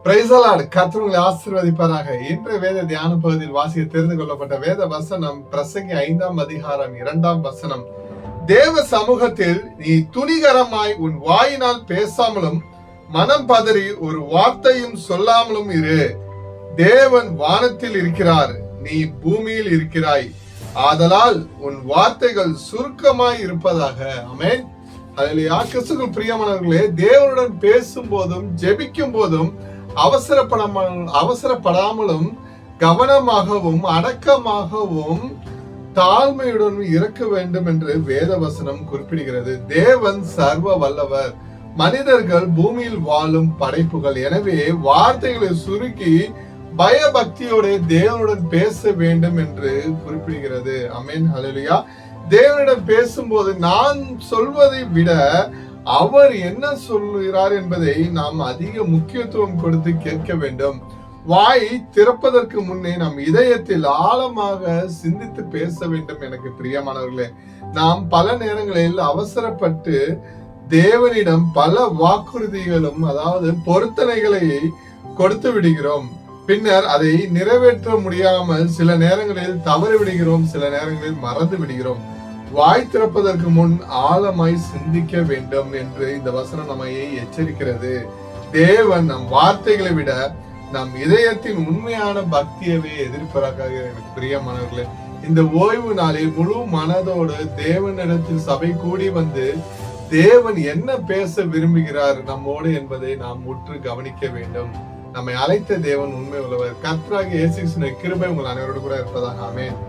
Praise the Lord. கர்த்தர் உங்களை ஆசீர்வதிப்பாராக. இன்றைய வேத தியான பகுதியில் வாசிக்க தெரிந்து கொள்ளப்பட்ட வேத வசனம் பிரசங்கி 5ஆம் அதிகாரம் 2ஆம் வசனம். தேவ சமூகத்தில் நீ துணிகரமாய் உன் வாயினால் பேசாமலும் மனம் பதறி ஒரு வார்த்தையும் சொல்லாமலும் இரு. தேவன் வானத்தில் இருக்கிறார், நீ பூமியில் இருக்கிறாய். ஆதலால் உன் வார்த்தைகள் சுருக்கமாய் இருப்பதாக. ஆமென். ஹல்லேலூயா. கிறிஸ்துவுக்குள் பிரியமானவர்களே, தேவனுடன் பேசும் போதும் ஜெபிக்கும் போதும் அவசரப்படாமலும் கவனமாகவும் அடக்கமாகவும் தாழ்மையுடன் இருக்க வேண்டும் என்று வேத வசனம் குறிப்பிடுகிறது. தேவன் சர்வ வல்லவர், மனிதர்கள் பூமியில் வாழும் படைப்புகள். எனவே வார்த்தைகளை சுருக்கி பயபக்தியோட தேவனுடன் பேச வேண்டும் என்று குறிப்பிடுகிறது. ஆமென். ஹல்லேலூயா. தேவனிடம் பேசும்போது நான் சொல்வதை விட அவர் என்ன சொல்லுகிறார் என்பதை நாம் அதிக முக்கியத்துவம் கொடுத்து கேட்க வேண்டும். வாய் திறப்பதற்கு முன்னே நம் இதயத்தில் ஆழமாக சிந்தித்து பேச வேண்டும். எனக்கு பிரியமானவர்களே, நாம் பல நேரங்களில் அவசரப்பட்டு தேவனிடம் பல வாக்குறுதிகளும் பொருத்தனைகளை கொடுத்து விடுகிறோம். பின்னர் அதை நிறைவேற்ற முடியாமல் சில நேரங்களில் தவறு விடுகிறோம், சில நேரங்களில் மறந்து விடுகிறோம். வாய் திறப்பதற்கு முன் ஆழமாய் சிந்திக்க வேண்டும் என்று இந்த வசனம் நம்மை எச்சரிக்கிறது. தேவன் நம் வார்த்தைகளை விட நம் இதயத்தின் உண்மையான பக்தியவே எதிர்பார்க்கிறார். பிரியமானவர்களே, இந்த ஓய்வு நாளில் முழு மனதோடு தேவனிடத்தில் சபை கூடி வந்து தேவன் என்ன பேச விரும்புகிறார் நம்மோடு என்பதை நாம் முற்று கவனிக்க வேண்டும். நம்மை அழைத்த தேவன் உண்மை உள்ளவர். கர்த்தராகிய இயேசு கிறிஸ்துவின் கிருபை உங்கள் அனைவரோடு கூட இருப்பதாக. ஆமென்.